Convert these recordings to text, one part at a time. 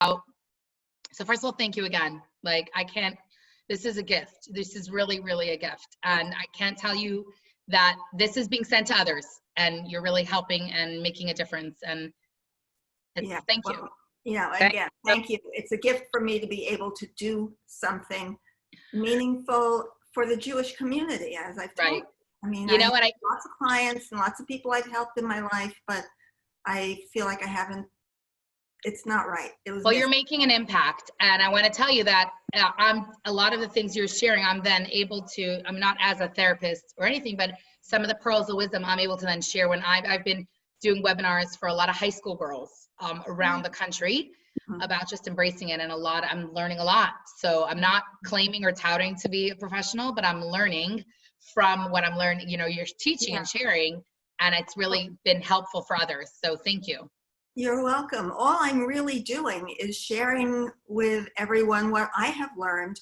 so first of all, thank you again. Like, this is a gift. This is really, really a gift. And I can't tell you that this is being sent to others, and you're really helping and making a difference. And thank you. Again, thank you. It's a gift for me to be able to do something meaningful for the Jewish community, as I've told you. I mean, I have lots of clients and lots of people I've helped in my life, but I feel like I haven't, it's not right. Well, you're making an impact. And I want to tell you that a lot of the things you're sharing, I'm then able to, I'm not as a therapist or anything, but some of the pearls of wisdom I'm able to then share when I've been doing webinars for a lot of high school girls around the country about just embracing it. And I'm learning a lot. So I'm not claiming or touting to be a professional, but I'm learning from what I'm learning, you're teaching and sharing, and it's really been helpful for others. So thank you. You're welcome. All I'm really doing is sharing with everyone what I have learned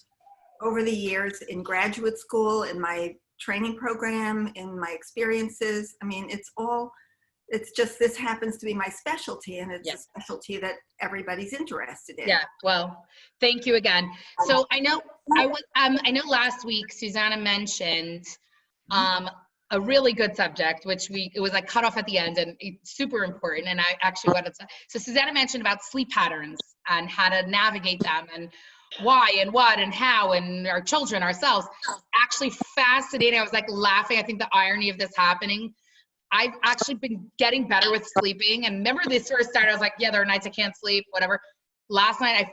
over the years in graduate school, in my training program, in my experiences. I mean, it's just, this happens to be my specialty, and it's a specialty that everybody's interested in. Yeah. Well, thank you again. So I know last week Susanna mentioned a really good subject, which it was like cut off at the end, and it's super important. And I actually wanted to, so Susanna mentioned about sleep patterns and how to navigate them, and why and what and how, and our children, ourselves. Actually fascinating. I was like laughing. I think the irony of this happening. I've actually been getting better with sleeping. And remember this first started, I was like, yeah, there are nights I can't sleep, whatever. Last night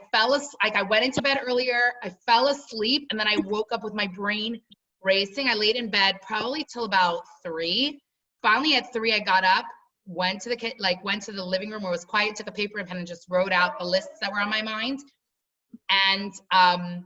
I went into bed earlier, I fell asleep, and then I woke up with my brain racing. I laid in bed probably till about 3. Finally at 3, I got up, went to the living room where it was quiet, took a paper and pen and just wrote out the lists that were on my mind. And I'm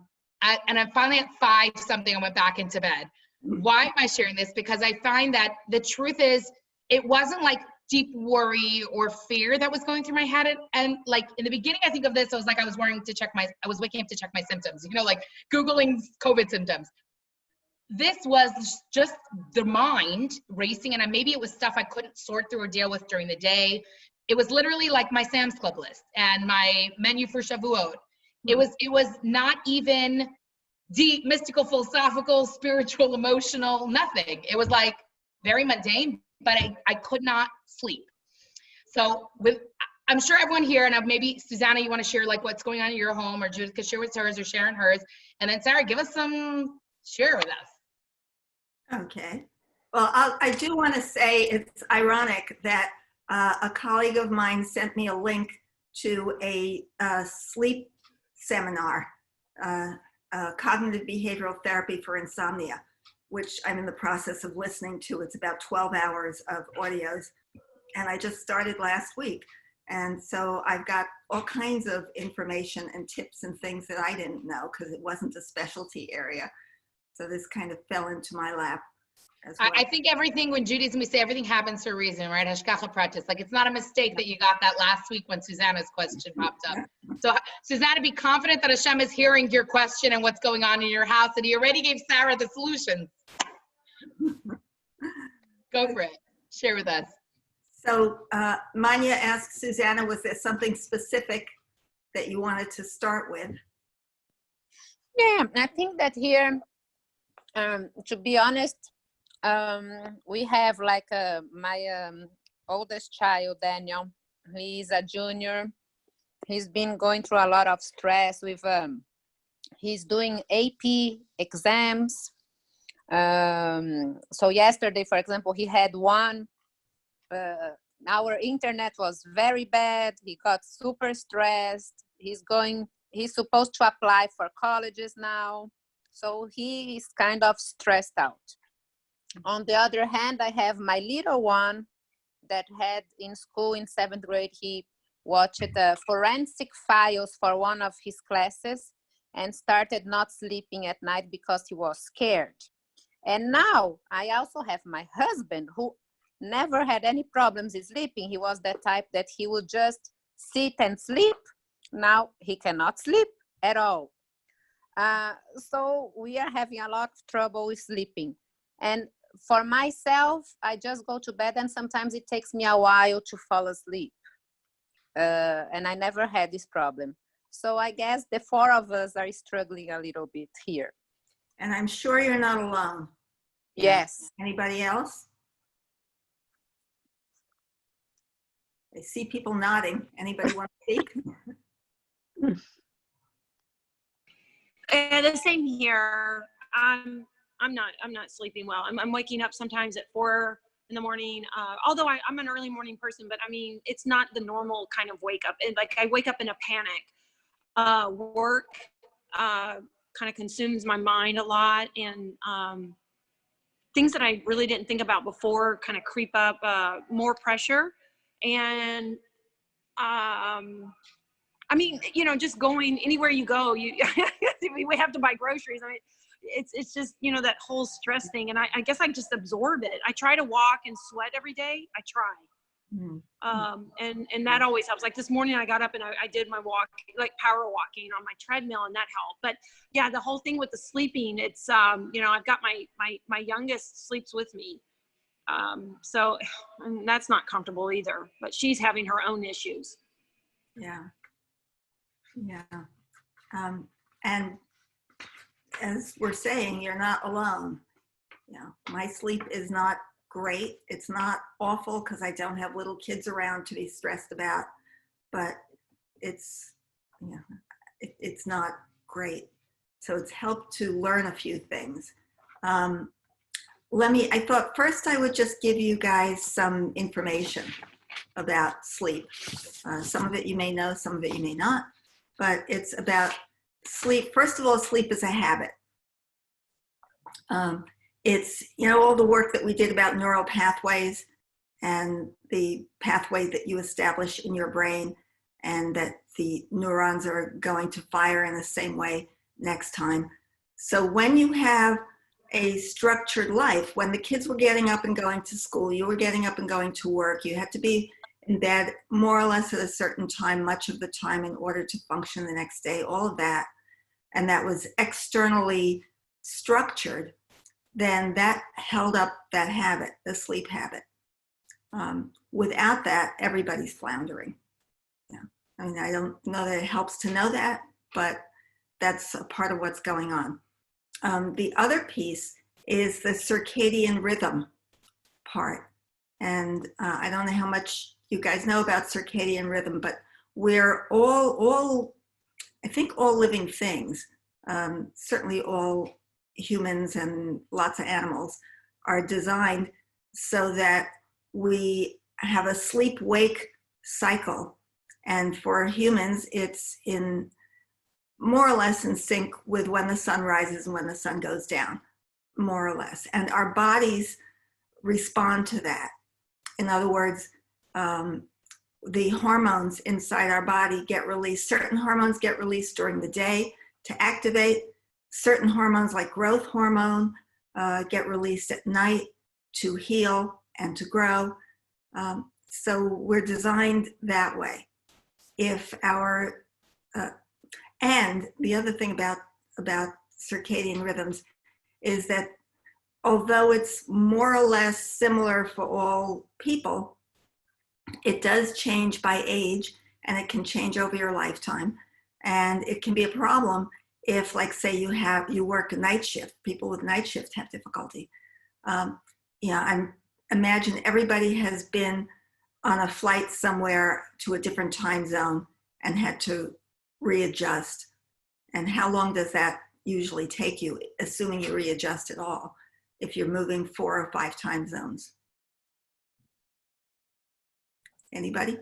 finally at 5 something, I went back into bed. Why am I sharing this? Because I find that the truth is, it wasn't like deep worry or fear that was going through my head. And like in the beginning, I think of this, I was like, I was waking up to check my symptoms, like Googling COVID symptoms. This was just the mind racing, and maybe it was stuff I couldn't sort through or deal with during the day. It was literally like my Sam's Club list and my menu for Shavuot. It was not even deep, mystical, philosophical, spiritual, emotional, nothing. It was like very mundane, but I could not sleep. So I'm sure everyone here, and maybe Susanna, you want to share like what's going on in your home, or Judith could share with hers, or Sharon hers. And then Sarah, give us share with us. Okay. Well, I do want to say it's ironic that a colleague of mine sent me a link to a sleep seminar, cognitive behavioral therapy for insomnia, which I'm in the process of listening to. It's about 12 hours of audios, and I just started last week. And so I've got all kinds of information and tips and things that I didn't know because it wasn't a specialty area. So this kind of fell into my lap as well. I think everything, when Judaism, we say everything happens for a reason, right? Hashgacha practice. Like, it's not a mistake that you got that last week when Susanna's question popped up. So Susanna, be confident that Hashem is hearing your question and what's going on in your house, and he already gave Sarah the solutions. Go for it. Share with us. So Manya asked Susanna, was there something specific that you wanted to start with? Yeah, I think that here, to be honest, we have like my oldest child, Daniel. He's a junior. He's been going through a lot of stress with, he's doing AP exams. So yesterday, for example, he had one. Our internet was very bad. He got super stressed. He's supposed to apply for colleges now. So he is kind of stressed out. On the other hand, I have my little one that had in school in 7th grade, he watched forensic files for one of his classes and started not sleeping at night because he was scared. And now I also have my husband who never had any problems in sleeping. He was the type that he would just sit and sleep. Now he cannot sleep at all. So we are having a lot of trouble with sleeping. And for myself, I just go to bed and sometimes it takes me a while to fall asleep. And I never had this problem. So I guess the four of us are struggling a little bit here. And I'm sure you're not alone. Yeah. Yes. Anybody else? I see people nodding. Anybody want to speak? The same here. I'm not sleeping well. I'm waking up sometimes at 4 in the morning. Although I'm an early morning person, but I mean, it's not the normal kind of wake up. And like I wake up in a panic. Work kind of consumes my mind a lot, and things that I really didn't think about before kind of creep up, more pressure. And I mean, you know, just going anywhere you go, we have to buy groceries. I mean, it's just, you know, that whole stress thing. And I guess I just absorb it. I try to walk and sweat every day. I try. And that always helps. Like this morning I got up and I did my walk, like power walking on my treadmill, and that helped. But yeah, the whole thing with the sleeping, it's, you know, I've got my youngest sleeps with me. So and that's not comfortable either, but she's having her own issues. Yeah. Yeah. And as we're saying, you're not alone. You know, my sleep is not great. It's not awful because I don't have little kids around to be stressed about, but it's, you know, it's not great. So it's helped to learn a few things. I thought first I would just give you guys some information about sleep. Some of it you may know, some of it you may not, but it's about sleep. First of all, sleep is a habit. It's, you know, all the work that we did about neural pathways and the pathway that you establish in your brain, and that the neurons are going to fire in the same way next time. So when you have a structured life, when the kids were getting up and going to school, you were getting up and going to work, you had to be in bed more or less at a certain time, much of the time, in order to function the next day, all of that, and that was externally structured, then that held up that habit, the sleep habit. Without that, everybody's floundering. Yeah. I mean, I don't know that it helps to know that, but that's a part of what's going on. The other piece is the circadian rhythm part. And I don't know how much you guys know about circadian rhythm, but we're all I think all living things, certainly all humans and lots of animals, are designed so that we have a sleep-wake cycle. And for humans, it's in more or less in sync with when the sun rises and when the sun goes down, more or less. And our bodies respond to that. In other words, the hormones inside our body get released. Certain hormones get released during the day to activate. Certain hormones, like growth hormone, get released at night to heal and to grow. So we're designed that way. If our and the other thing about circadian rhythms is that although it's more or less similar for all people, it does change by age, and it can change over your lifetime. And it can be a problem if, like, say you work a night shift. People with night shift have difficulty. I imagine everybody has been on a flight somewhere to a different time zone and had to readjust. And how long does that usually take you, assuming you readjust at all, if you're moving 4 or 5 time zones? Anybody?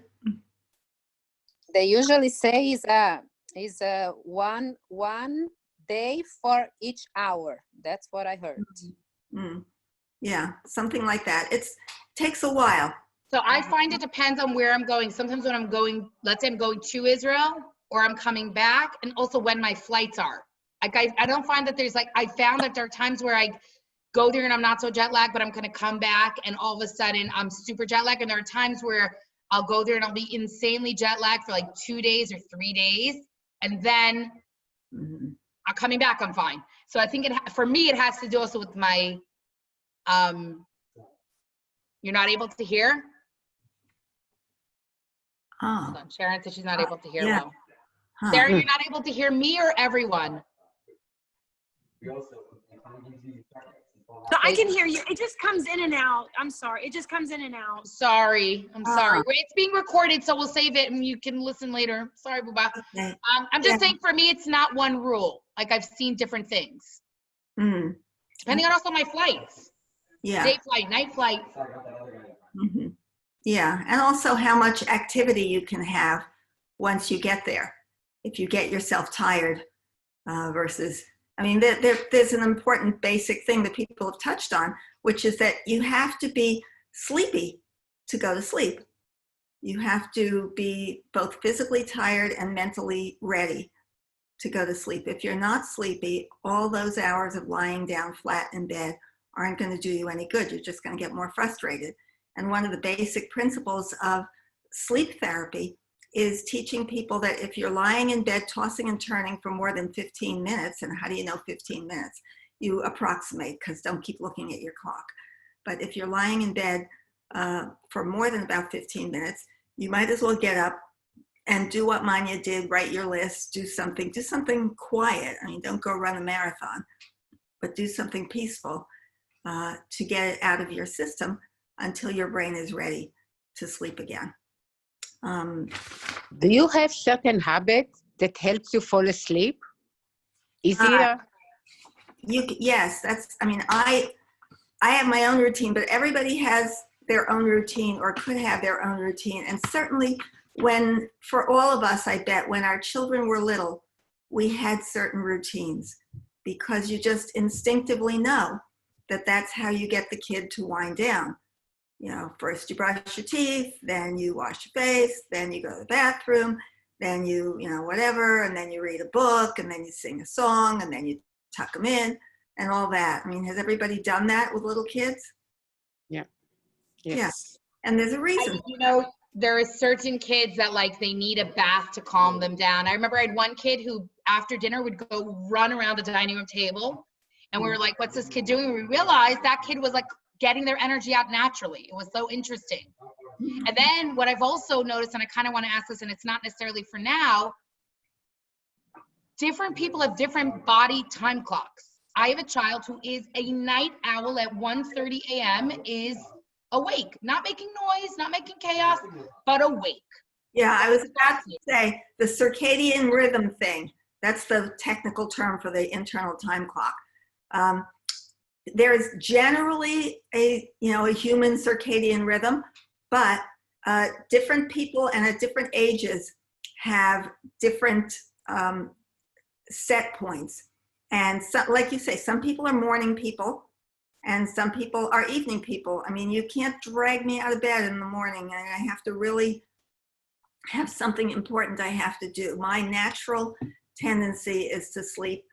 They usually say is one day for each hour. That's what I heard. Mm-hmm. Yeah, something like that. It takes a while. So I find it depends on where I'm going. Sometimes when I'm going, let's say I'm going to Israel, or I'm coming back, and also when my flights are. Like I don't find that there's I found that there are times where I go there and I'm not so jet lagged, but I'm gonna come back and all of a sudden I'm super jet lagged. And there are times where I'll go there and I'll be insanely jet lagged for like 2 days or 3 days. And then I'm coming back, I'm fine. So I think for me, it has to do also with my, you're not able to hear? Oh. Sharon said she's not able to hear yeah. well. Huh. Sarah, you're not able to hear me or everyone? So I can hear you. It just comes in and out. I'm sorry. It just comes in and out. Sorry, I'm sorry. Ah. Wait, it's being recorded, so we'll save it and you can listen later. Sorry, Booba. Okay. I'm just Yeah. saying for me, it's not one rule. Like I've seen different things. Mm. Depending on also my flights. Yeah. Day flight, night flight. Mhm. Yeah, and also how much activity you can have once you get there. If you get yourself tired versus, I mean, there's an important basic thing that people have touched on, which is that you have to be sleepy to go to sleep. You have to be both physically tired and mentally ready to go to sleep. If you're not sleepy, all those hours of lying down flat in bed aren't going to do you any good. You're just going to get more frustrated. And one of the basic principles of sleep therapy is teaching people that if you're lying in bed tossing and turning for more than 15 minutes, and how do you know 15 minutes? You approximate, because don't keep looking at your clock. But if you're lying in bed for more than about 15 minutes, you might as well get up and do what Manya did, write your list, do something quiet. I mean, don't go run a marathon, but do something peaceful to get it out of your system until your brain is ready to sleep again. Do you have certain habits that helps you fall asleep easier? Yes, I mean, I have my own routine, but everybody has their own routine or could have their own routine. And certainly for all of us, I bet, when our children were little, we had certain routines because you just instinctively know that that's how you get the kid to wind down. You know, first you brush your teeth, then you wash your face, then you go to the bathroom, then you know, whatever, and then you read a book, and then you sing a song, and then you tuck them in, and all that. I mean, has everybody done that with little kids? Yeah. Yes. Yeah. And there's a reason. You know, there are certain kids that like they need a bath to calm them down. I remember I had one kid who after dinner would go run around the dining room table, and we were like, what's this kid doing? We realized that kid was like getting their energy out naturally. It was so interesting. And then what I've also noticed, and I kind of want to ask this, and it's not necessarily for now, different people have different body time clocks. I have a child who is a night owl at 1:30 a.m. is awake, not making noise, not making chaos, but awake. Yeah, I was about to say the circadian rhythm thing. That's the technical term for the internal time clock. There is generally a human circadian rhythm, but different people and at different ages have different set points. And so, like you say, some people are morning people and some people are evening people. I mean, you can't drag me out of bed in the morning, and I have to really have something important I have to do. My natural tendency is to sleep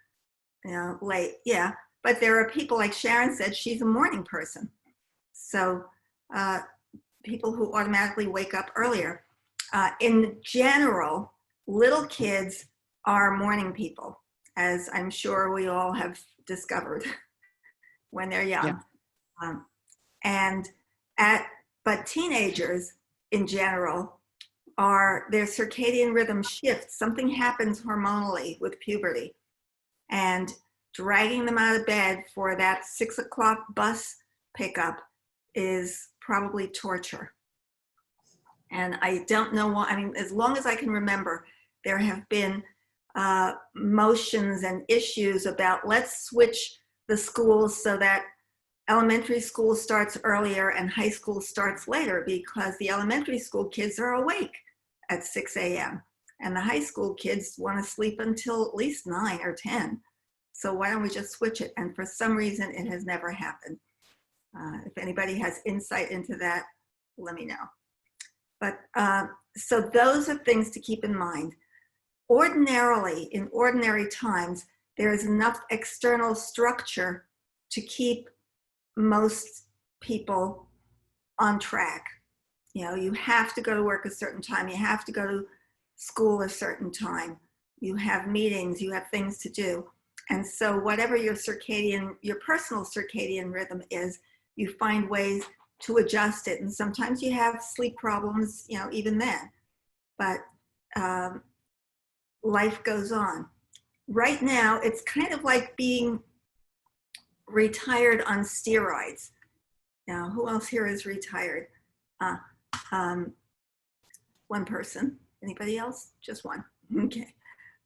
late. Yeah. But there are people, like Sharon said, she's a morning person. So people who automatically wake up earlier. In general, little kids are morning people, as I'm sure we all have discovered when they're young. Yeah. But teenagers in general their circadian rhythm shifts. Something happens hormonally with puberty. And dragging them out of bed for that 6 o'clock bus pickup is probably torture. And I don't know why. I mean, as long as I can remember, there have been motions and issues about let's switch the schools so that elementary school starts earlier and high school starts later, because the elementary school kids are awake at 6 a.m. and the high school kids want to sleep until at least 9 or 10. So why don't we just switch it? And for some reason, it has never happened. If anybody has insight into that, let me know. But so those are things to keep in mind. Ordinarily, in ordinary times, there is enough external structure to keep most people on track. You know, you have to go to work a certain time. You have to go to school a certain time. You have meetings, you have things to do. And so whatever your personal circadian rhythm is, you find ways to adjust it. And sometimes you have sleep problems, even then. But life goes on. Right now, it's kind of like being retired on steroids. Now, who else here is retired? One person. Anybody else? Just one. Okay.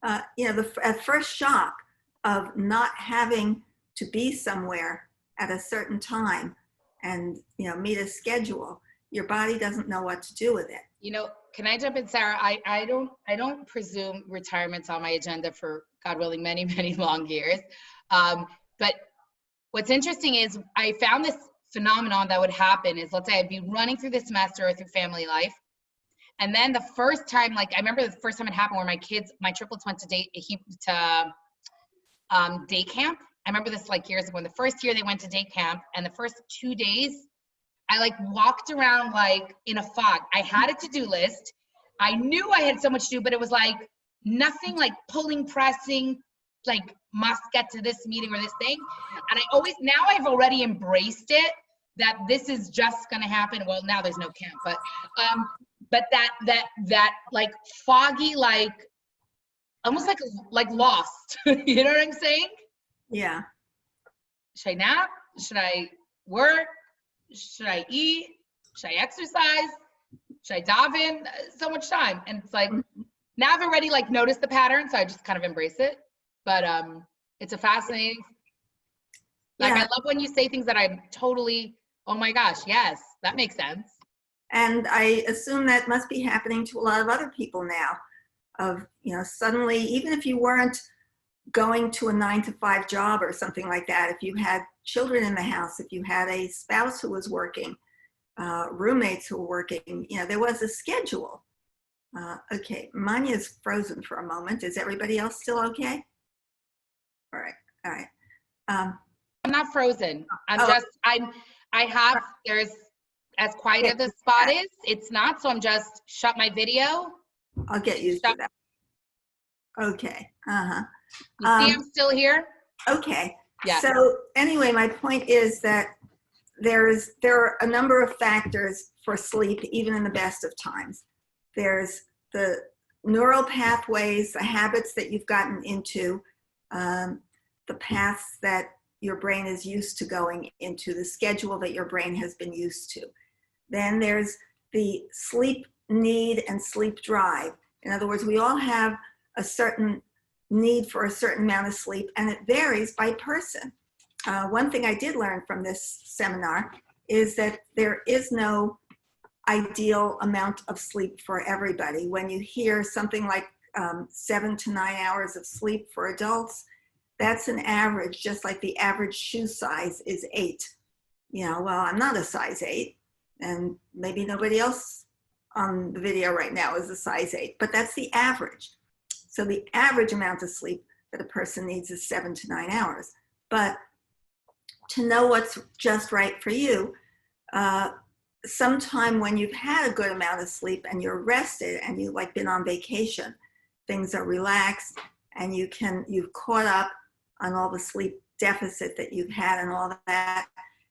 At first shock of not having to be somewhere at a certain time and, meet a schedule, your body doesn't know what to do with it. Can I jump in, Sarah? I don't presume retirement's on my agenda for, God willing, many, many long years. But what's interesting is I found this phenomenon that would happen is, let's say I'd be running through the semester or through family life. And then the first time, I remember the first time it happened where my triplets went to day camp. I remember this years ago. When the first year they went to day camp, and the first 2 days, I walked around in a fog. I had a to-do list. I knew I had so much to do, but it was nothing pulling, pressing, must get to this meeting or this thing. And now I've already embraced it, that this is just going to happen. Well, now there's no camp, but that foggy, almost like lost. You know what I'm saying? Yeah. Should I nap? Should I work? Should I eat? Should I exercise? Should I dive in? So much time. And it's now I've already noticed the pattern, so I just kind of embrace it. But it's a fascinating, I love when you say things that I'm totally, oh my gosh, yes, that makes sense. And I assume that must be happening to a lot of other people now of, suddenly, even if you weren't going to a 9-to-5 job or something like that, if you had children in the house, if you had a spouse who was working, roommates who were working, there was a schedule. Okay, Manya's frozen for a moment. Is everybody else still okay? All right. I'm not frozen. There's as quiet as the spot is, it's not, so I'm just shut my video. I'll get used to that. Okay. You see I'm still here? Okay. Yeah. So anyway, my point is that there are a number of factors for sleep, even in the best of times. There's the neural pathways, the habits that you've gotten into, the paths that your brain is used to going into, the schedule that your brain has been used to. Then there's the sleep need and sleep drive. In other words, we all have a certain need for a certain amount of sleep, and it varies by person. One thing I did learn from this seminar is that there is no ideal amount of sleep for everybody. When you hear something like 7 to 9 hours of sleep for adults, that's an average, just like the average shoe size is 8. Well, I'm not a size 8, and maybe nobody else on the video right now is a size 8, but that's the average. So the average amount of sleep that a person needs is 7 to 9 hours. But to know what's just right for you, sometime when you've had a good amount of sleep and you're rested and you've been on vacation, things are relaxed and you've caught up on all the sleep deficit that you've had and all that,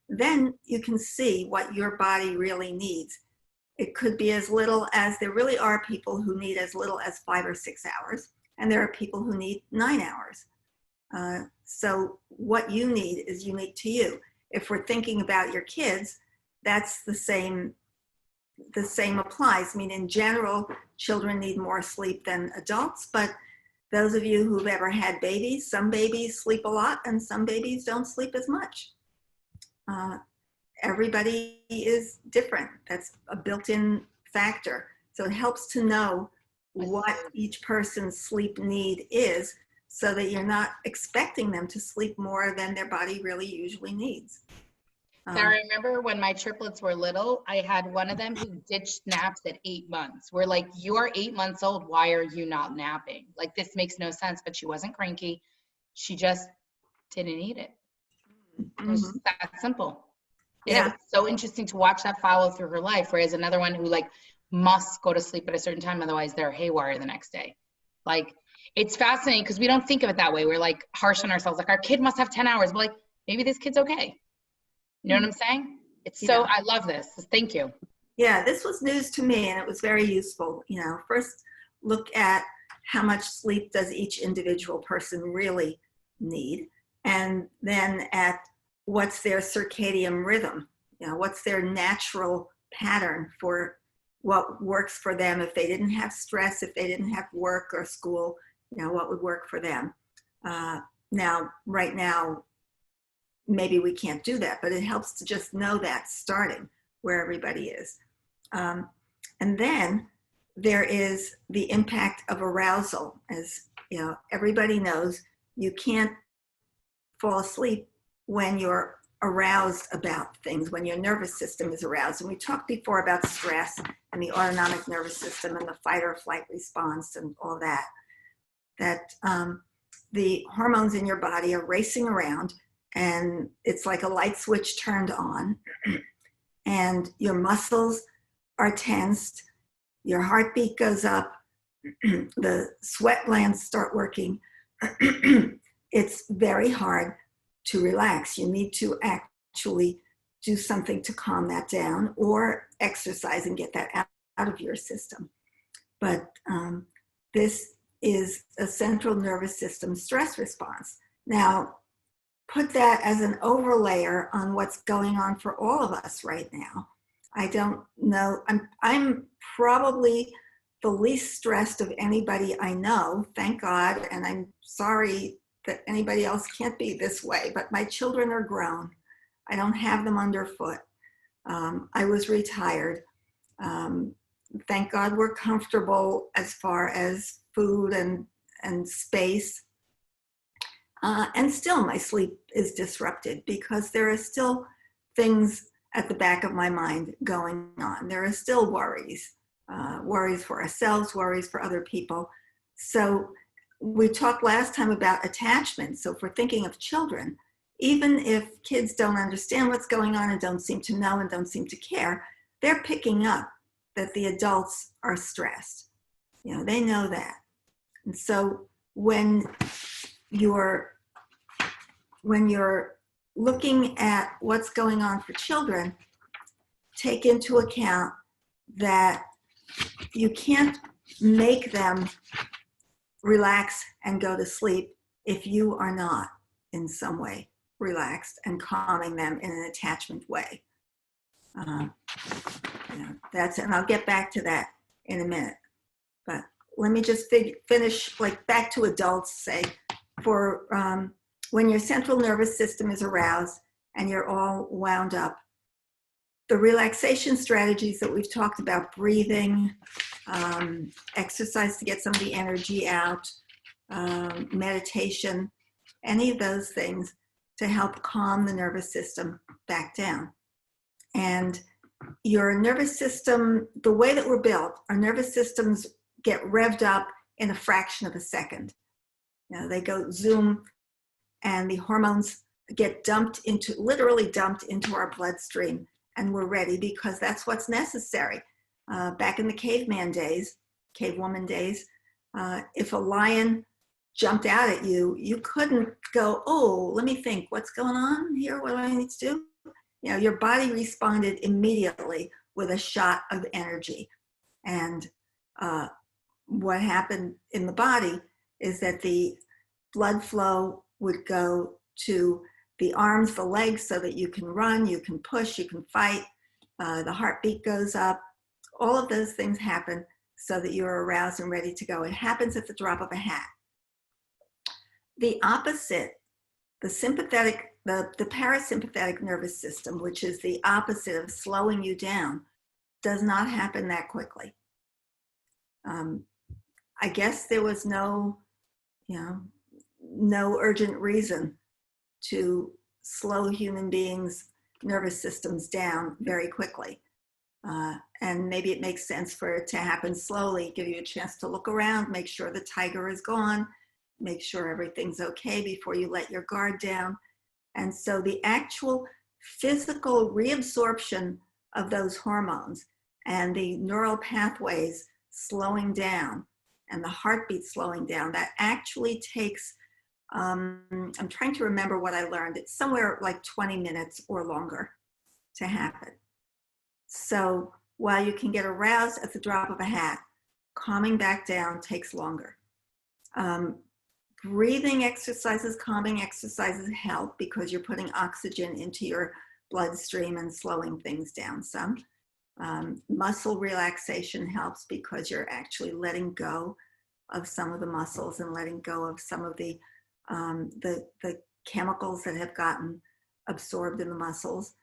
then you can see what your body really needs. It could be as little as, there really are people who need as little as 5 or 6 hours, and there are people who need 9 hours. So what you need is unique to you. If we're thinking about your kids, that's the same applies. I mean, in general, children need more sleep than adults, but those of you who've ever had babies, some babies sleep a lot and some babies don't sleep as much. Everybody is different. That's a built-in factor. So it helps to know what each person's sleep need is so that you're not expecting them to sleep more than their body really usually needs. Sarah, I remember when my triplets were little, I had one of them who ditched naps at 8 months. We're like, you're 8 months old. Why are you not napping? This makes no sense, but she wasn't cranky. She just didn't need it. It was just that simple. And it was so interesting to watch that follow through her life. Whereas another one who must go to sleep at a certain time, otherwise they're haywire the next day. It's fascinating because we don't think of it that way. We're harsh on ourselves. Our kid must have 10 hours. But maybe this kid's okay. You know what I'm saying? I love this. Thank you. Yeah, this was news to me and it was very useful. First look at how much sleep does each individual person really need, and then at what's their circadian rhythm, what's their natural pattern for what works for them. If they didn't have stress, if they didn't have work or school, what would work for them. Now, right now, maybe we can't do that, but it helps to just know that starting where everybody is. And then there is the impact of arousal. As everybody knows, you can't fall asleep when you're aroused about things, when your nervous system is aroused. And we talked before about stress and the autonomic nervous system and the fight or flight response and all that, the hormones in your body are racing around, and it's like a light switch turned on, and your muscles are tensed, your heartbeat goes up, the sweat glands start working. It's very hard to relax. You need to actually do something to calm that down, or exercise and get that out of your system. But this is a central nervous system stress response. Now, put that as an overlayer on what's going on for all of us right now. I don't know, I'm probably the least stressed of anybody I know, thank God, and I'm sorry that anybody else can't be this way, but my children are grown. I don't have them underfoot. I was retired. Thank God we're comfortable as far as food and space. And still my sleep is disrupted because there are still things at the back of my mind going on. There are still worries, worries for ourselves, worries for other people. So we talked last time about attachment. So if we're thinking of children, even if kids don't understand what's going on and don't seem to know and don't seem to care, they're picking up that the adults are stressed. They know that. And so when you're looking at what's going on for children, take into account that you can't make them relax and go to sleep if you are not in some way relaxed and calming them in an attachment way. That's it. And I'll get back to that in a minute. But let me just finish, like back to adults, say, for when your central nervous system is aroused and you're all wound up, the relaxation strategies that we've talked about, breathing, exercise to get some of the energy out, meditation, any of those things to help calm the nervous system back down. And your nervous system, the way that we're built, our nervous systems get revved up in a fraction of a second. They go zoom, and the hormones get literally dumped into our bloodstream, and we're ready because that's what's necessary. Back in the cavewoman days, if a lion jumped out at you, you couldn't go, oh, let me think, what's going on here? What do I need to do? Your body responded immediately with a shot of energy. And what happened in the body is that the blood flow would go to the arms, the legs, so that you can run, you can push, you can fight. The heartbeat goes up. All of those things happen so that you're aroused and ready to go. It happens at the drop of a hat. The opposite, the parasympathetic nervous system, which is the opposite of slowing you down, does not happen that quickly. I guess there was no urgent reason to slow human beings' nervous systems down very quickly. And maybe it makes sense for it to happen slowly, give you a chance to look around, make sure the tiger is gone, make sure everything's okay before you let your guard down. And so the actual physical reabsorption of those hormones and the neural pathways slowing down and the heartbeat slowing down, that actually takes, I'm trying to remember what I learned. It's somewhere like 20 minutes or longer to happen. So while you can get aroused at the drop of a hat, calming back down takes longer. Breathing exercises, calming exercises help because you're putting oxygen into your bloodstream and slowing things down some. Muscle relaxation helps because you're actually letting go of some of the muscles and letting go of some of the chemicals that have gotten absorbed in the muscles.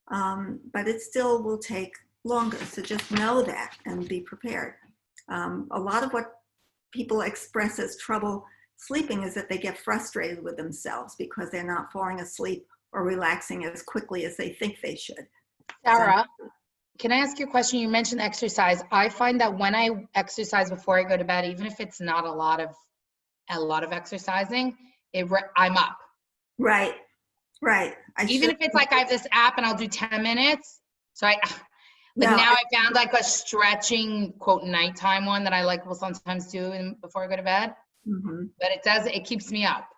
But it still will take longer. So just know that and be prepared. A lot of what people express as trouble sleeping is that they get frustrated with themselves because they're not falling asleep or relaxing as quickly as they think they should. Sara, can I ask you a question? You mentioned exercise. I find that when I exercise before I go to bed, even if it's not a lot of exercising, I'm up. Right. Even if it's like I have this app and I'll do 10 minutes. So now I found like a stretching quote nighttime one that I will sometimes do before I go to bed. Mm-hmm. But it keeps me up.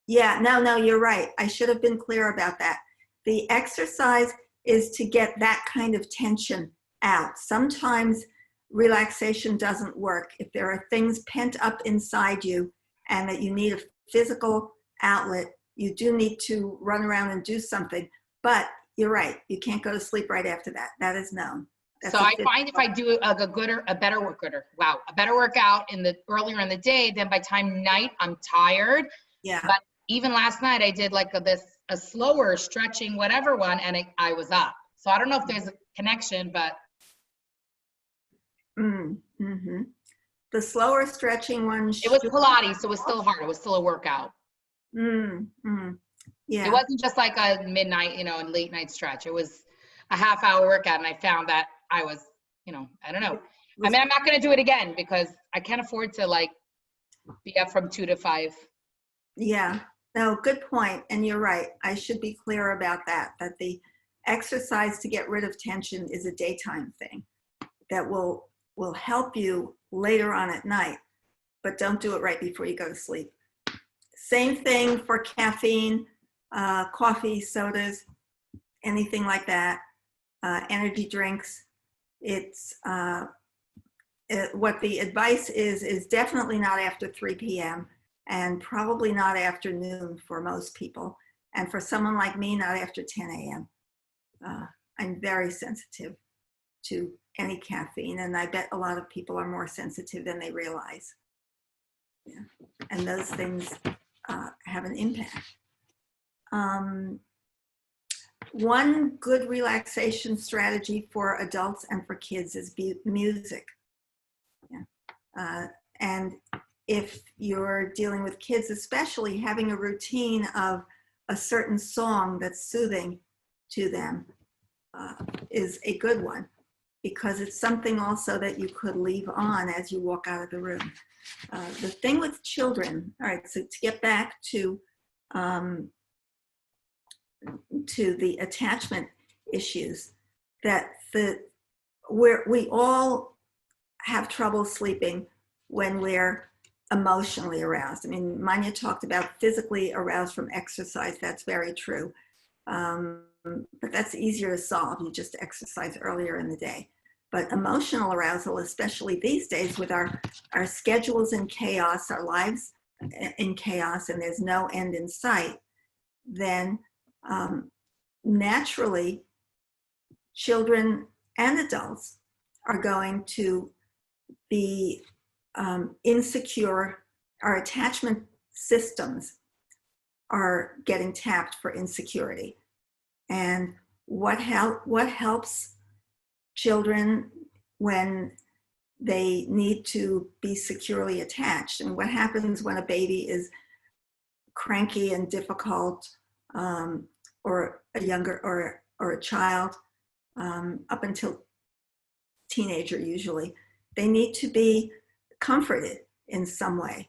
Yeah, no, you're right. I should have been clear about that. The exercise is to get that kind of tension out. Sometimes relaxation doesn't work. If there are things pent up inside you and that you need a physical outlet, you do need to run around and do something. But you're right. You can't go to sleep right after that. That is known. So I find if I do a better workout earlier in the day, then by time night I'm tired. Yeah. But even last night I did a slower stretching whatever one, and I was up. So I don't know if there's a connection, but. Mm-hmm. The slower stretching one. It was Pilates, so it was still hard. It was still a workout. Mm-hmm. Yeah. It wasn't just like a midnight, and late night stretch. It was a half-hour workout, and I found that I was, I don't know. I'm not going to do it again because I can't afford to be up from 2 to 5. Yeah, no, good point. And you're right. I should be clear about that the exercise to get rid of tension is a daytime thing that will help you later on at night, but don't do it right before you go to sleep. Same thing for caffeine, coffee, sodas, anything like that, energy drinks. It's what the advice is definitely not after 3 p.m. and probably not after noon for most people. And for someone like me, not after 10 a.m. I'm very sensitive to any caffeine, and I bet a lot of people are more sensitive than they realize. Yeah. And those things have an impact. One good relaxation strategy for adults and for kids is music. Yeah. And if you're dealing with kids, especially, having a routine of a certain song that's soothing to them is a good one, because it's something also that you could leave on as you walk out of the room. The thing with children, all right, so to get back to the attachment issues, that we all have trouble sleeping when we're emotionally aroused. I mean, Manya talked about physically aroused from exercise. That's very true. But that's easier to solve. You just exercise earlier in the day. But emotional arousal, especially these days with our schedules in chaos, our lives in chaos, and there's no end in sight, then naturally children and adults are going to be insecure. Our attachment systems are getting tapped for insecurity. And what helps children when they need to be securely attached, and what happens when a baby is cranky and difficult, or a younger or a child, up until teenager usually, they need to be comforted in some way.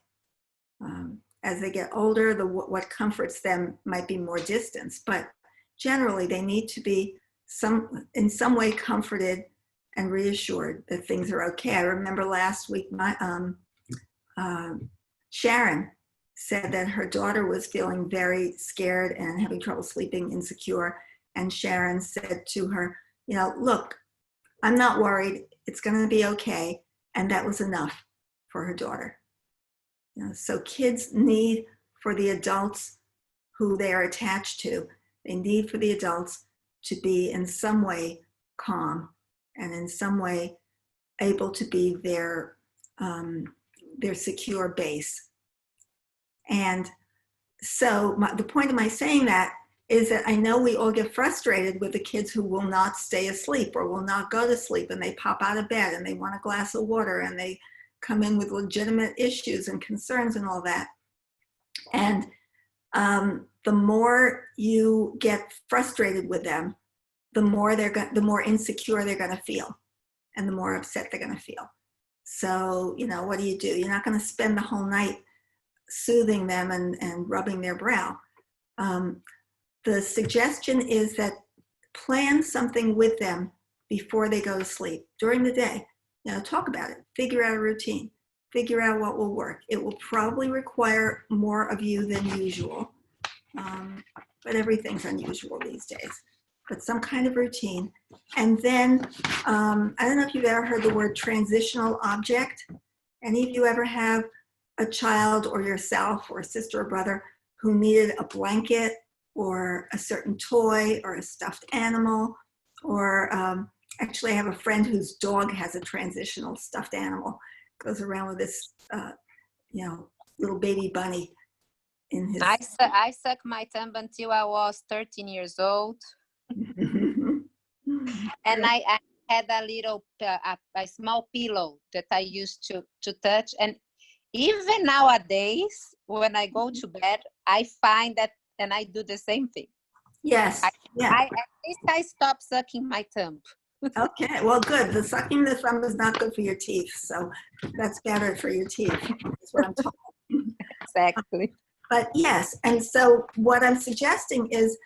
As they get older, what comforts them might be more distance, but generally they need to be in some way comforted and reassured that things are okay. I remember last week, Sharon said that her daughter was feeling very scared and having trouble sleeping, insecure, and Sharon said to her, look, I'm not worried, it's going to be okay. And that was enough for her daughter. So kids need for the adults who they are attached to, they need for the adults to be in some way calm and in some way able to be their secure base. And so the point of my saying that is that I know we all get frustrated with the kids who will not stay asleep or will not go to sleep, and they pop out of bed and they want a glass of water and they come in with legitimate issues and concerns and all that. And the more you get frustrated with them, the more insecure they're going to feel, and the more upset they're going to feel. So, what do? You're not going to spend the whole night soothing them and rubbing their brow. The suggestion is that plan something with them before they go to sleep during the day. Talk about it, figure out a routine, figure out what will work. It will probably require more of you than usual, but everything's unusual these days. But some kind of routine. And then, I don't know if you've ever heard the word transitional object. Any of you ever have a child or yourself or a sister or brother who needed a blanket or a certain toy or a stuffed animal, or actually I have a friend whose dog has a transitional stuffed animal, goes around with this little baby bunny in his... I sucked my thumb until I was 13 years old. And I had a little, a small pillow that I used to touch. And even nowadays, when I go to bed, I find that, and I do the same thing. Yes. At least I stopped sucking my thumb. Okay, well, good. The sucking the thumb is not good for your teeth, so that's better for your teeth. That's what I'm talking. Exactly. But yes, and so what I'm suggesting is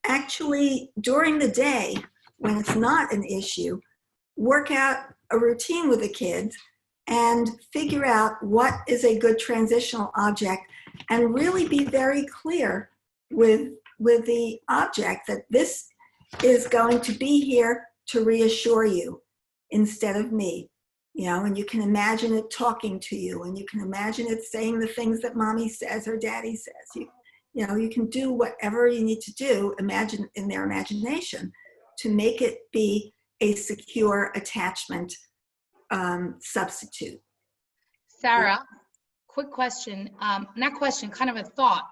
actually during the day, when it's not an issue, work out a routine with the kids and figure out what is a good transitional object, and really be very clear with the object that this is going to be here to reassure you instead of me, and you can imagine it talking to you, and you can imagine it saying the things that mommy says or daddy says. You can do whatever you need to do, imagine in their imagination, to make it be a secure attachment substitute. Sarah, quick question, not question, kind of a thought.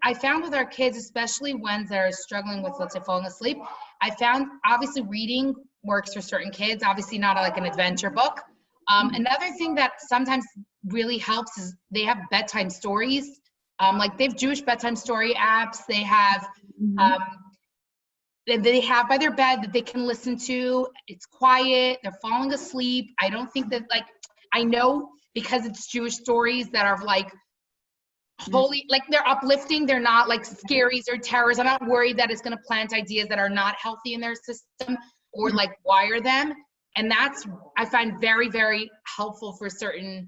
I found with our kids, especially when they're struggling with, let's say, falling asleep, I found obviously reading works for certain kids, obviously not like an adventure book. Another thing that sometimes really helps is they have bedtime stories. Like they have Jewish bedtime story apps. They have, they have by their bed that they can listen to. It's quiet. They're falling asleep. I don't think that, like, I know because it's Jewish stories that are like holy, like they're uplifting. They're not like scaries or terrors. I'm not worried that it's going to plant ideas that are not healthy in their system or like wire them. And that's, I find very, very helpful for certain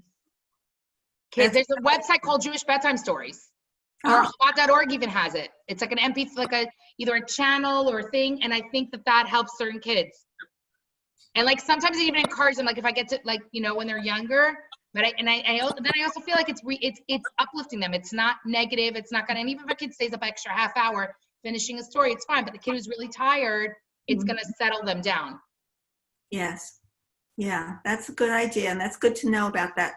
kids. There's a website called Jewish Bedtime Stories. Or Chabad.org even has it. It's like an MP, like either a channel or a thing. And I think that helps certain kids. And like sometimes I even encourage them, like if I get to like, when they're younger, but then I also feel like it's uplifting them. It's not negative. It's not gonna, and even if a kid stays up extra half hour finishing a story, it's fine. But the kid who's really tired, it's gonna settle them down. Yes. Yeah, that's a good idea. And that's good to know about that.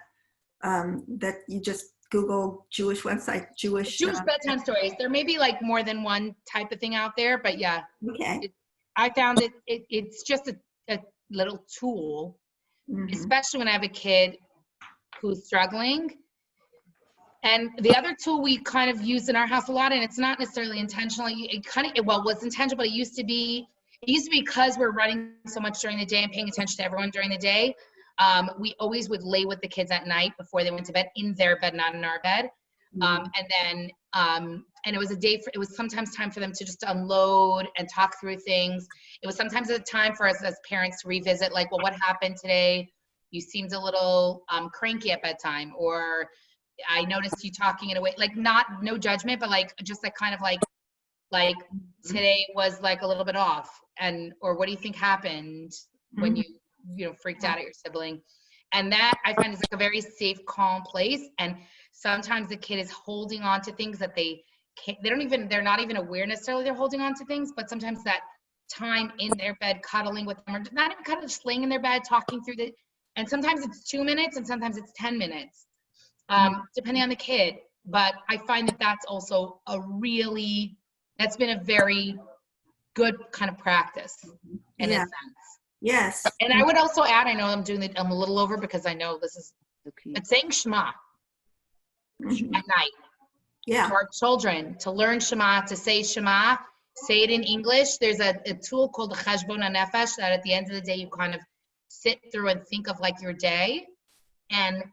That you just Google Jewish website, Jewish bedtime stories. There may be like more than one type of thing out there, but yeah. Okay. I found it's just a little tool, especially when I have a kid who's struggling. And the other tool we kind of use in our house a lot, and it's not necessarily intentional. It was intentional, but it used to be because we're running so much during the day and paying attention to everyone during the day. We always would lay with the kids at night before they went to bed, in their bed, not in our bed. And it was it was sometimes time for them to just unload and talk through things. It was sometimes a time for us as parents to revisit, like, well, what happened today? You seemed a little cranky at bedtime, or I noticed you talking in a way, like no judgment, but like just like kind of like today was like a little bit off, or what do you think happened when you freaked out at your sibling? And that I find is like a very safe, calm place. And sometimes the kid is holding on to things that they can't, they're not even aware necessarily they're holding on to things, but sometimes that time in their bed, cuddling with them, or not even cuddling, just laying in their bed, talking through the, and sometimes it's 2 minutes and sometimes it's 10 minutes, depending on the kid. But I find that that's also that's been a very good kind of practice in a sense. Yes. And I would also add, I know I'm a little over because I know this is, it's saying Shema Mhm. at night Yeah. to our children, to learn Shema, to say Shema, say it in English. There's a tool called the Cheshbon HaNefesh that at the end of the day, you kind of sit through and think of like your day. And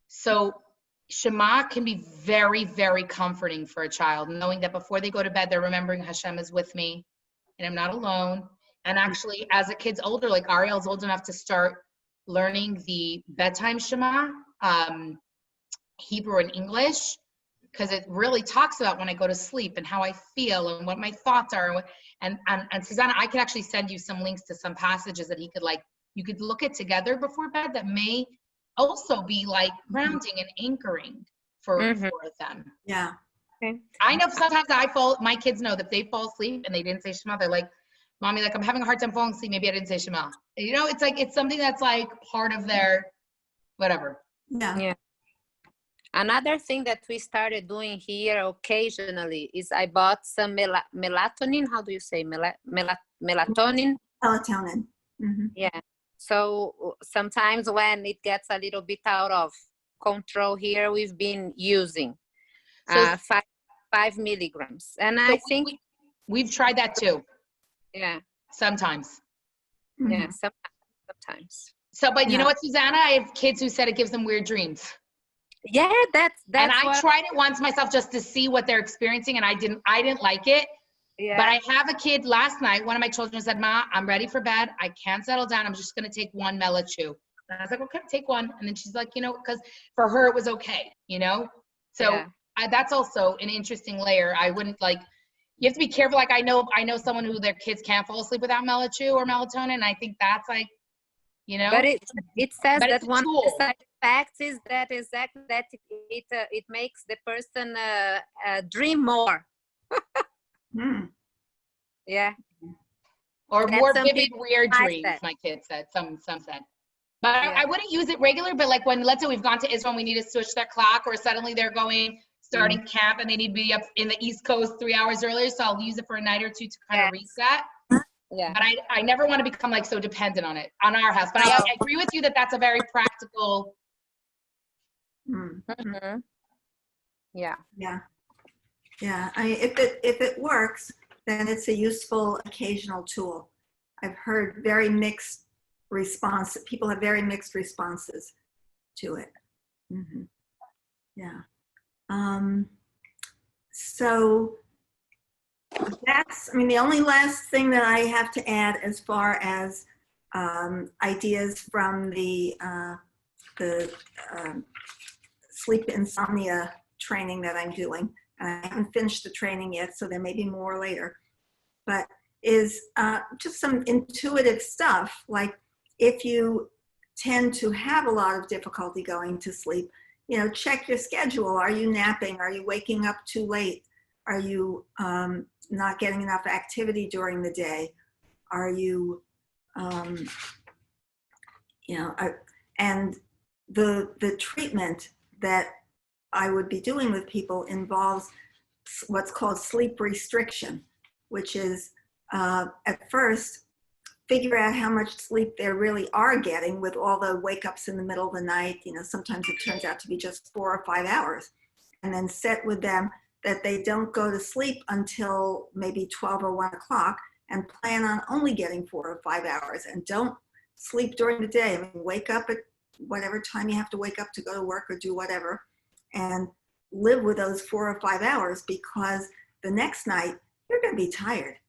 so Shema can be very, very comforting for a child, knowing that before they go to bed, they're remembering Hashem is with me and I'm not alone. And actually, as a kid's older, like Ariel's old enough to start learning the bedtime Shema, Hebrew and English, because it really talks about when I go to sleep and how I feel and what my thoughts are. And Susanna, I could actually send you some links to some passages that you could look at together before bed that may also be like grounding and anchoring for them. Yeah. Okay. I know sometimes my kids know that they fall asleep and they didn't say Shema. They're like, Mommy, like I'm having a hard time falling asleep. Maybe I didn't say Shema. You know, it's like, it's something that's like part of their whatever. Yeah. Another thing that we started doing here occasionally is I bought some melatonin. How do you say melatonin? Melatonin. Mm-hmm. Yeah. So sometimes when it gets a little bit out of control here, we've been using 5 milligrams. And I think we've tried that too. Yeah. Sometimes. Mm-hmm. Yeah. Sometimes. So, but you know what, Susanna? I have kids who said it gives them weird dreams. Yeah, that's and I tried it once myself just to see what they're experiencing, and I didn't like it. Yeah. But I have a kid last night, one of my children said, Ma, I'm ready for bed. I can't settle down. I'm just going to take one Melachew. And I was like, okay, take one. And then she's like, you know, because for her it was okay, you know? So that's also an interesting layer. I wouldn't you have to be careful. Like I know someone who their kids can't fall asleep without Melachew or melatonin. And I think that's like, you know. But it says but that one tool. of the side effects is that it makes the person dream more. Yeah. Or That's more vivid, weird dreams, said. my kids said. Some said. But I wouldn't use it regular, but like when, let's say we've gone to Israel and we need to switch their clock, or suddenly they're starting camp and they need to be up in the East Coast 3 hours earlier, so I'll use it for a night or two to kind of reset. Yeah. But I never want to become like so dependent on it, on our house. But I agree with you that that's a very practical. Mm-hmm. Yeah. Yeah. Yeah. I mean, if it works, then it's a useful occasional tool. I've heard very mixed response. People have very mixed responses to it. Mm-hmm. Yeah. So that's, I mean, the only last thing that I have to add as far as ideas from the sleep insomnia training that I'm doing. I haven't finished the training yet, so there may be more later, but is just some intuitive stuff. Like if you tend to have a lot of difficulty going to sleep, you know, check your schedule. Are you napping? Are you waking up too late? Are you not getting enough activity during the day? Are you, you know, and the treatment that I would be doing with people involves what's called sleep restriction, which is at first figure out how much sleep they really are getting with all the wake ups in the middle of the night. You know, sometimes it turns out to be just 4 or 5 hours, and then set with them that they don't go to sleep until maybe 12 or 1 o'clock, and plan on only getting 4 or 5 hours, and don't sleep during the day. I mean, wake up at whatever time you have to wake up to go to work or do whatever, and live with those 4 or 5 hours, because the next night you're going to be tired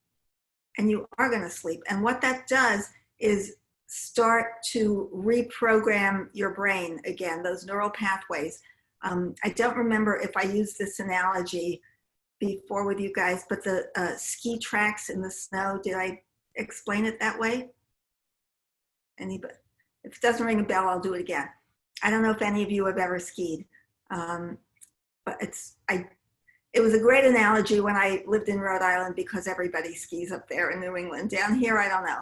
and you are going to sleep. And what that does is start to reprogram your brain again, those neural pathways. I don't remember if I used this analogy before with you guys, but the ski tracks in the snow, did I explain it that way? Anybody? If it doesn't ring a bell, I'll do it again. I don't know if any of you have ever skied, but it was a great analogy when I lived in Rhode Island because everybody skis up there in New England. Down here, I don't know.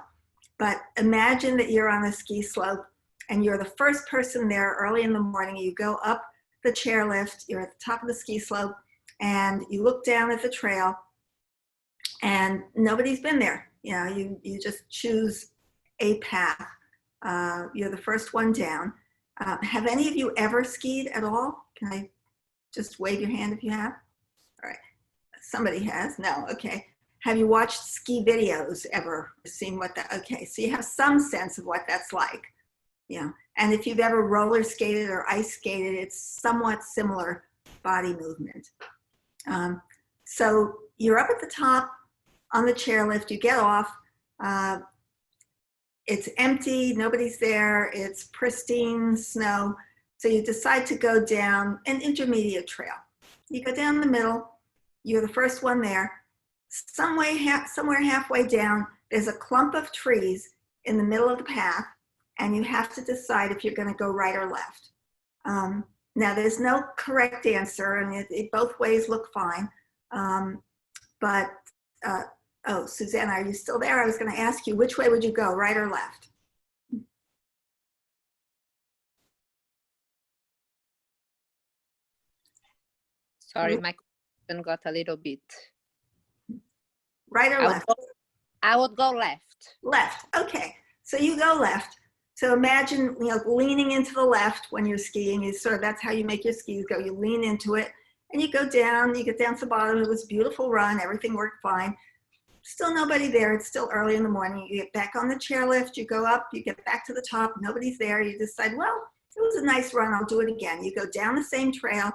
But imagine that you're on a ski slope and you're the first person there early in the morning. You go up the chairlift, you're at the top of the ski slope, and you look down at the trail and nobody's been there. You know, you just choose a path. You're the first one down. Have any of you ever skied at all? Can I just wave your hand if you have? All right. Somebody has. No. Okay. Have you watched ski videos ever? Seen what that? Okay. So you have some sense of what that's like. Yeah. And if you've ever roller skated or ice skated, it's somewhat similar body movement. So you're up at the top on the chairlift. You get off. It's empty, nobody's there, it's pristine snow. So you decide to go down an intermediate trail. You go down the middle, you're the first one there. Somewhere halfway down, there's a clump of trees in the middle of the path, and you have to decide if you're gonna go right or left. Now there's no correct answer, and both ways look fine. Oh, Susanna, are you still there? I was going to ask you, which way would you go, right or left? Sorry, my question got a little bit. Right or left? I would go left. Left. Okay. So you go left. So imagine, you know, leaning into the left when you're skiing is sort of, that's how you make your skis go. You lean into it and you go down, you get down to the bottom. It was a beautiful run. Everything worked fine. Still nobody there. It's still early in the morning. You get back on the chairlift, you go up, you get back to the top, nobody's there. You decide, well, it was a nice run. I'll do it again. You go down the same trail,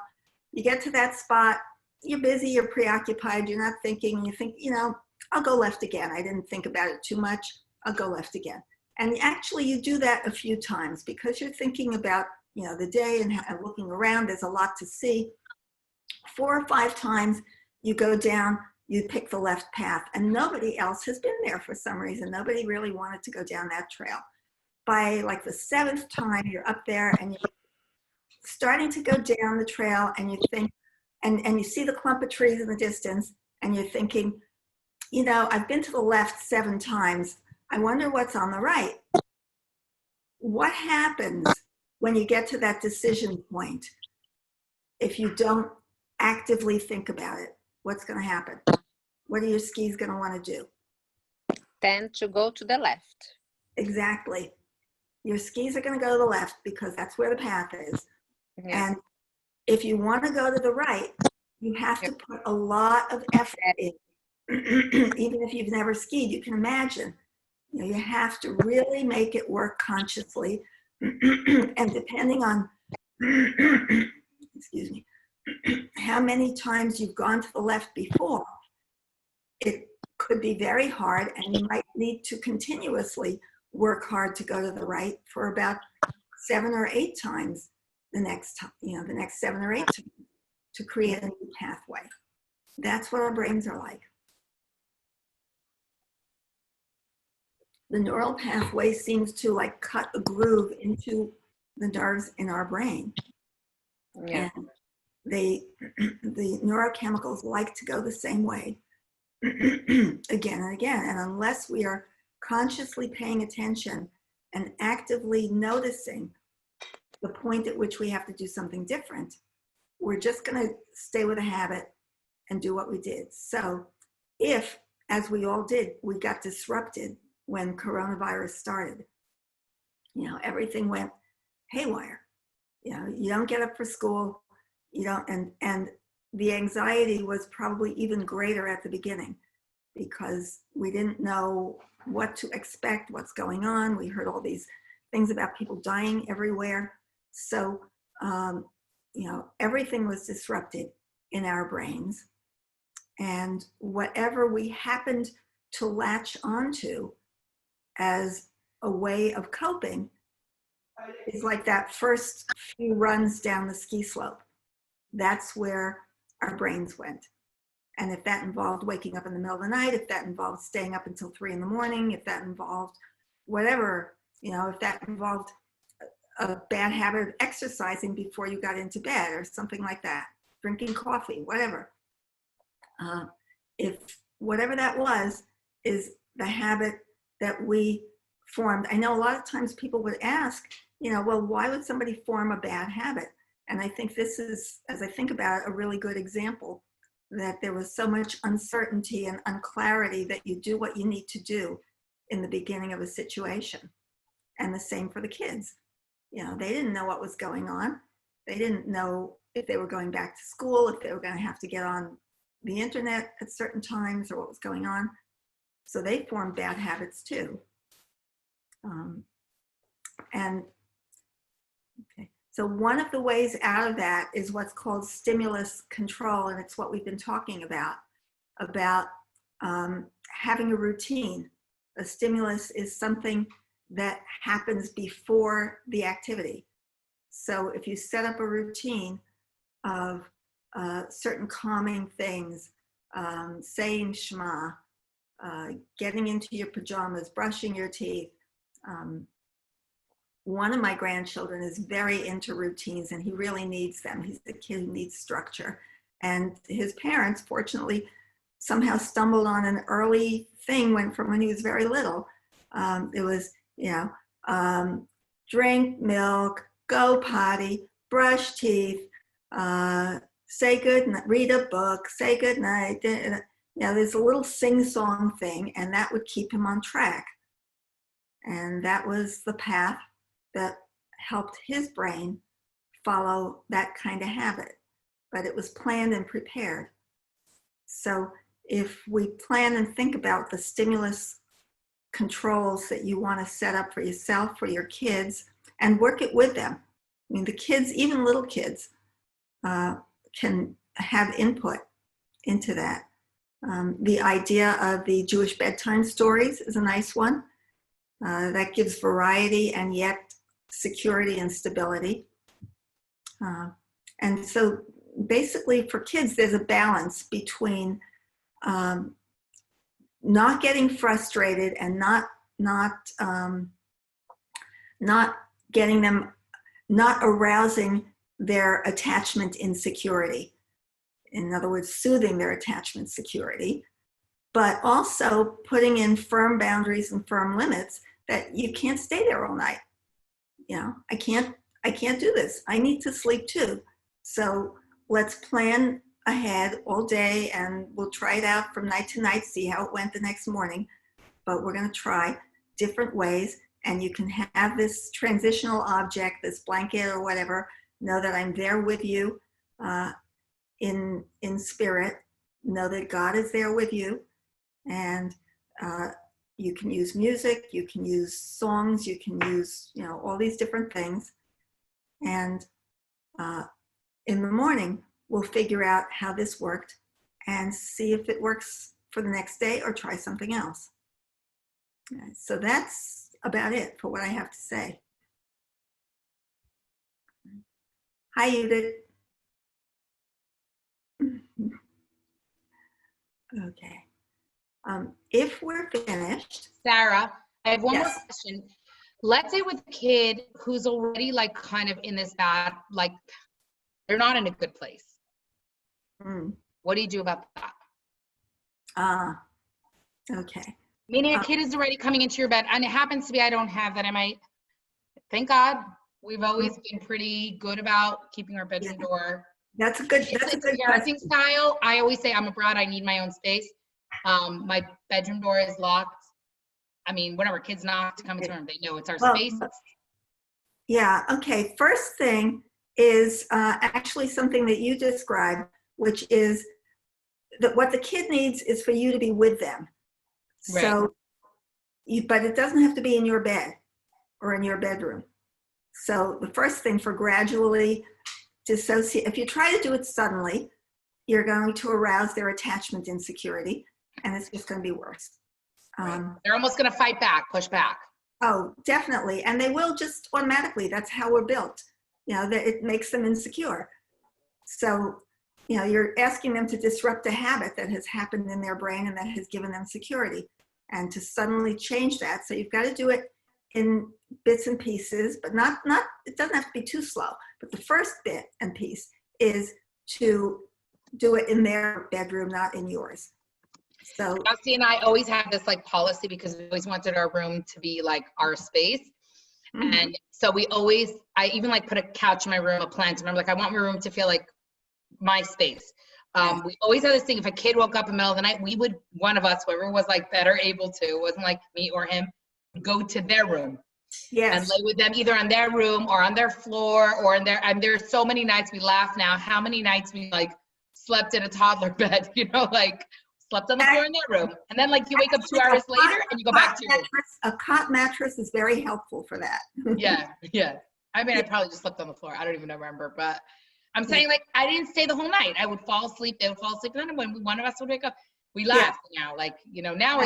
you get to that spot, you're busy, you're preoccupied, you're not thinking, you think, you know, I'll go left again. I didn't think about it too much. I'll go left again. And actually you do that a few times because you're thinking about, you know, the day and looking around. There's a lot to see. 4 or 5 times you go down, you pick the left path, and nobody else has been there for some reason. Nobody really wanted to go down that trail. By like the 7th time, you're up there and you're starting to go down the trail, and you think, and you see the clump of trees in the distance, and you're thinking, you know, I've been to the left 7 times. I wonder what's on the right. What happens when you get to that decision point if you don't actively think about it? What's going to happen? What are your skis going to want to do? Tend to go to the left. Exactly. Your skis are going to go to the left because that's where the path is. Yeah. And if you want to go to the right, you have to put a lot of effort in. Even if you've never skied, you can imagine. You know, you have to really make it work consciously. And depending on, excuse me, how many times you've gone to the left before, it could be very hard, and you might need to continuously work hard to go to the right for about 7 or 8 times the next time, you know, the next 7 or 8 times to create a new pathway. That's what our brains are like. The neural pathway seems to like cut a groove into the nerves in our brain. Yeah. And the neurochemicals like to go the same way again and again. And unless we are consciously paying attention and actively noticing the point at which we have to do something different, we're just going to stay with a habit and do what we did. So if, as we all did, we got disrupted when coronavirus started, you know, everything went haywire. You know, you don't get up for school, you don't, and the anxiety was probably even greater at the beginning because we didn't know what to expect, what's going on. We heard all these things about people dying everywhere. So, you know, everything was disrupted in our brains. And whatever we happened to latch onto as a way of coping is like that first few runs down the ski slope. That's where our brains went. And if that involved waking up in the middle of the night, if that involved staying up until 3 in the morning, if that involved whatever, you know, if that involved a bad habit of exercising before you got into bed or something like that, drinking coffee, whatever. If whatever that was is the habit that we formed. I know a lot of times people would ask, well, why would somebody form a bad habit? And I think this is, as I think about it, a really good example that there was so much uncertainty and unclarity that you do what you need to do in the beginning of a situation. And the same for the kids. They didn't know what was going on. They didn't know if they were going back to school, if they were going to have to get on the internet at certain times or what was going on. So they formed bad habits too. So one of the ways out of that is what's called stimulus control, and it's what we've been talking about having a routine. A stimulus is something that happens before the activity. So if you set up a routine of certain calming things, saying Shema, getting into your pajamas, brushing your teeth. One of my grandchildren is very into routines and he really needs them. He's a kid who needs structure. And his parents, fortunately, somehow stumbled on an early thing from when he was very little. It was, drink milk, go potty, brush teeth, say good night, read a book, say good night. There's a little sing-song thing, and that would keep him on track. And that was the path that helped his brain follow that kind of habit. But it was planned and prepared. So if we plan and think about the stimulus controls that you want to set up for yourself, for your kids, and work it with them. I mean, the kids, even little kids, can have input into that. The idea of the Jewish bedtime stories is a nice one. That gives variety and yet security and stability. And so basically for kids, there's a balance between not getting frustrated and not getting them, not arousing their attachment insecurity. In other words, soothing their attachment security, but also putting in firm boundaries and firm limits that you can't stay there all night. I can't do this. I need to sleep too. So let's plan ahead all day and we'll try it out from night to night, see how it went the next morning. But we're going to try different ways, and you can have this transitional object, this blanket or whatever, know that I'm there with you in spirit, know that God is there with you, and you can use music, you can use songs, you can use, all these different things. And in the morning, we'll figure out how this worked and see if it works for the next day or try something else. So that's about it for what I have to say. Hi, Edith. Okay. If we're finished. Sarah, I have one more Yes. question. Let's say with a kid who's already kind of in this bad, they're not in a good place. What do you do about that? Okay. Meaning a kid is already coming into your bed, and it happens to be I don't have that. Thank God, we've always been pretty good about keeping our bedroom door. That's a good parenting style. I always say I'm abroad, I need my own space. My bedroom door is locked. I mean, whenever kids knock to come into our room, they know it's our space. Yeah, okay. First thing is actually something that you described, which is that what the kid needs is for you to be with them. Right. So, but it doesn't have to be in your bed or in your bedroom. So the first thing for gradually dissociate, if you try to do it suddenly, you're going to arouse their attachment insecurity, and it's just going to be worse. They're almost going to fight back, push back. Oh, definitely. And they will just automatically. That's how we're built. That it makes them insecure. So, you're asking them to disrupt a habit that has happened in their brain and that has given them security, and to suddenly change that. So you've got to do it in bits and pieces, but not, it doesn't have to be too slow. But the first bit and piece is to do it in their bedroom, not in yours. So Rusty and I always have this like policy because we always wanted our room to be like our space. And so I even like put a couch in my room, a plant, and I'm like, I want my room to feel like my space. We always had this thing, if a kid woke up in the middle of the night, we would, one of us, whoever was like better able to, it wasn't like me or him, go to their room. yes, And lay with them either on their room or on their floor or in their, and there's so many nights we laugh now, how many nights we like slept in a toddler bed, you know, like slept on the floor in their room. And then like you wake up 2 hours later and you go back to your room. a cot mattress is very helpful for that. Yeah. I mean, I probably just slept on the floor. I don't even remember, but I'm saying like, I didn't stay the whole night. I would fall asleep. They would fall asleep. And then when one of us would wake up, we laugh now. Like, you know, now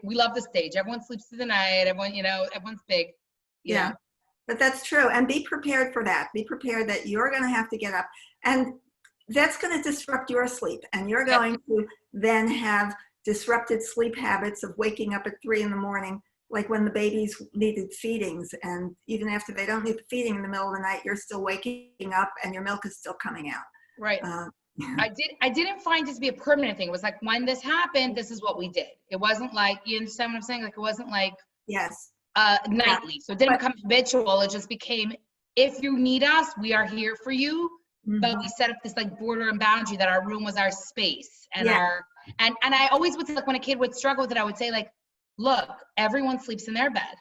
we love the stage. Everyone sleeps through the night. Everyone, you know, everyone's big. Yeah, but that's true. And be prepared for that. Be prepared that you're going to have to get up. And that's going to disrupt your sleep. And you're going to then have disrupted sleep habits of waking up at 3 a.m, like when the babies needed feedings. And even after they don't need the feeding in the middle of the night, you're still waking up and your milk is still coming out. Right. I didn't find this to be a permanent thing. It was like, when this happened, this is what we did. It wasn't like, you understand what I'm saying? Like, it wasn't like Yes. Nightly. So it didn't become habitual. It just became, if you need us, we are here for you. But we set up this like border and boundary that our room was our space and and I always would say, like, when a kid would struggle with it, I would say like, look, everyone sleeps in their bed.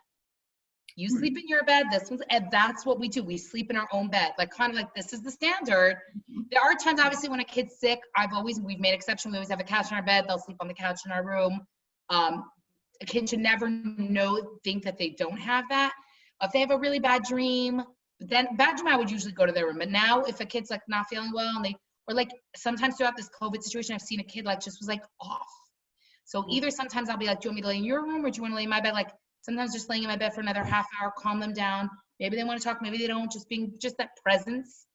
You sleep in your bed, this one's, and that's what we do. We sleep in our own bed. Like, kind of like, this is the standard. There are times, obviously, when a kid's sick, we've made exception. We always have a couch in our bed. They'll sleep on the couch in our room. A kid should never think that they don't have that. If they have a really bad dream, then I would usually go to their room. But now if a kid's like not feeling well and or like sometimes throughout this COVID situation, I've seen a kid like just was like off. So either sometimes I'll be like, do you want me to lay in your room or do you want to lay in my bed? Like sometimes just laying in my bed for another half hour, calm them down. Maybe they want to talk, maybe they don't, just that presence,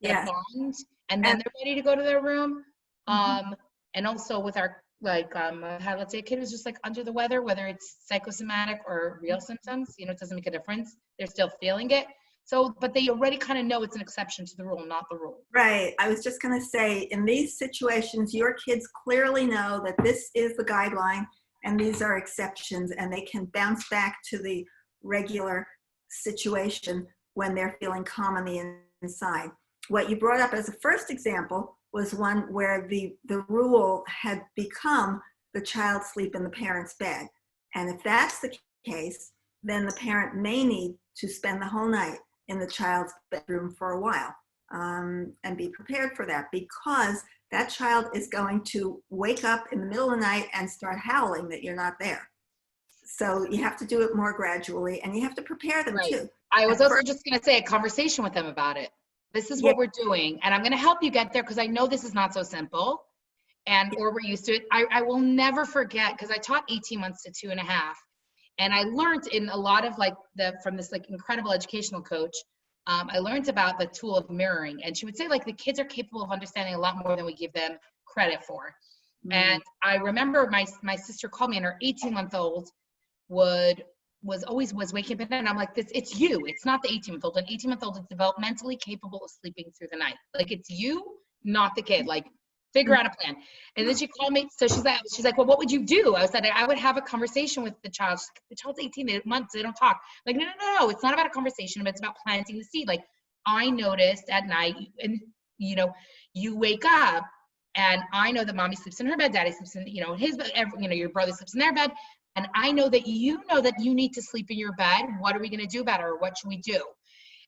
that bond. And then they're ready to go to their room. And also with our, like, let's say a kid is just like under the weather, whether it's psychosomatic or real symptoms, you know, it doesn't make a difference. They're still feeling it. So, but they already kind of know it's an exception to the rule, not the rule. Right. I was just going to say, in these situations, your kids clearly know that this is the guideline and these are exceptions, and they can bounce back to the regular situation when they're feeling calm on the inside. What you brought up as a first example was one where the rule had become the child sleep in the parent's bed. And if that's the case, then the parent may need to spend the whole night in the child's bedroom for a while, and be prepared for that, because that child is going to wake up in the middle of the night and start howling that you're not there. So you have to do it more gradually, and you have to prepare them too. I was also just going to say a conversation with them about it. This is what we're doing, and I'm going to help you get there because I know this is not so simple, or we're used to it. I will never forget, because I taught 18 months to 2.5. And I learned in a lot of from this like incredible educational coach, I learned about the tool of mirroring. And she would say like the kids are capable of understanding a lot more than we give them credit for. And I remember my sister called me, and her 18-month-old was waking up, and I'm like, it's you. It's not the 18-month-old. An 18-month-old is developmentally capable of sleeping through the night. Like, it's you, not the kid. Like, figure out a plan. And then she called me. So she's like, well, what would you do? I said, I would have a conversation with the child. She's like, the child's 18 months. They don't talk. Like, no. It's not about a conversation, but it's about planting the seed. Like, I noticed at night, and you know, you wake up, and I know that mommy sleeps in her bed, daddy sleeps in, his bed, your brother sleeps in their bed. And I know that you need to sleep in your bed. What are we going to do about it? Or what should we do?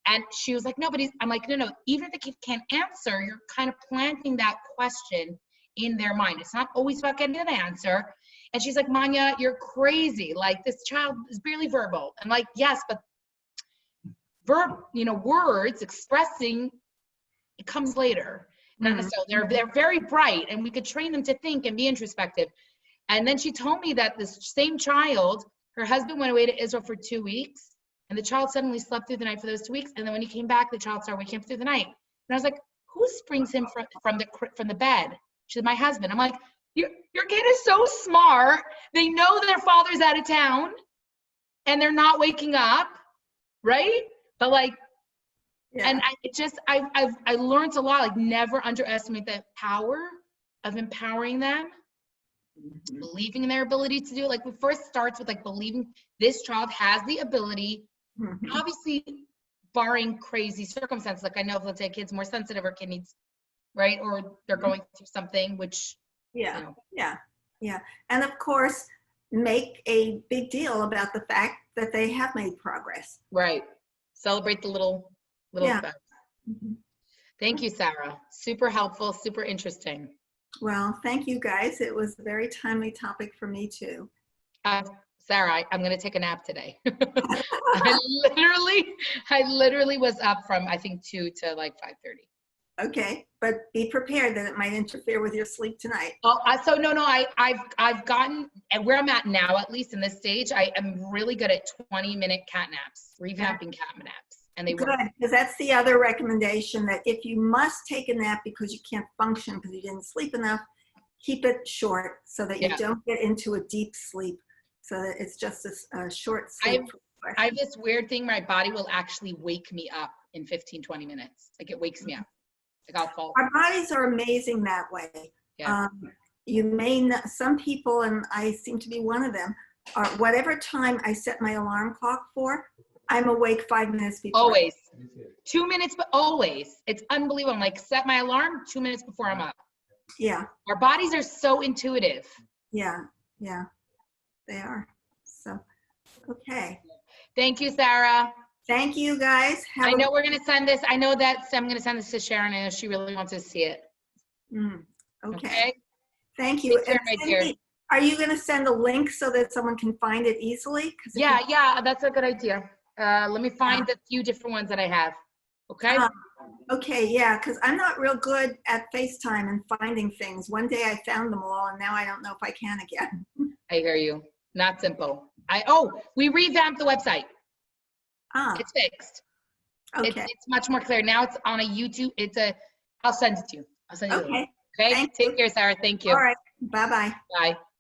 And she was like, no, but I'm like, no. Even if the kid can't answer, you're kind of planting that question in their mind. It's not always about getting an answer. And she's like, Manya, you're crazy. Like, this child is barely verbal. I'm like, yes, but words expressing, it comes later. Not necessarily. They're very bright, and we could train them to think and be introspective. And then she told me that this same child, her husband went away to Israel for 2 weeks, and the child suddenly slept through the night for those 2 weeks. And then when he came back, the child started waking up through the night. And I was like, who springs him from the bed? She said, my husband. I'm like, your kid is so smart. They know their father's out of town, and they're not waking up, right? But like, Yeah. and I learned a lot, like never underestimate the power of empowering them, believing in their ability to do it. Like it first starts with like believing this child has the ability, obviously barring crazy circumstances. Like I know if let's say a kid's more sensitive or kid needs, right? Or they're going through something, which, Yeah, you know. yeah. And of course, make a big deal about the fact that they have made progress. Right. Celebrate the little Yeah. steps. Thank you, Sarah. Super helpful, super interesting. Well, thank you guys. It was a very timely topic for me too. Sarah, I'm going to take a nap today. I literally was up from, I think 2 to like 5:30. Okay, but be prepared that it might interfere with your sleep tonight. Oh, so no, I've gotten, and where I'm at now, at least in this stage, I am really good at 20-minute cat naps, revamping cat naps, and they Good, work. because that's the other recommendation, that if you must take a nap because you can't function because you didn't sleep enough, keep it short so that you don't get into a deep sleep, so that it's just a short sleep. I have this weird thing, my body will actually wake me up in 15-20 minutes. Like it wakes me up. Like I'll fall. Our bodies are amazing that way. Yeah. You may know, some people, and I seem to be one of them, are whatever time I set my alarm clock for, I'm awake 5 minutes before. Always. 2 minutes, but always. It's unbelievable. I'm like, set my alarm 2 minutes before I'm up. Yeah. Our bodies are so intuitive. Yeah. Yeah. They are. So, okay. Thank you, Sarah. Thank you, guys. I know we're going to send this. I know that I'm going to send this to Sharon. I know she really wants to see it. Okay. Thank you. Take care, my dear. Are you going to send a link so that someone can find it easily? Yeah, that's a good idea. Let me find the few different ones that I have. Okay. Okay, yeah, because I'm not real good at FaceTime and finding things. One day I found them all, and now I don't know if I can again. I hear you. Not simple. We revamped the website. It's fixed. Okay. It's much more clear. Now it's on a YouTube. I'll send it to you. I'll send you the link. Okay. Thank Take you. care, Sarah. Thank you. All right. Bye-bye. Bye.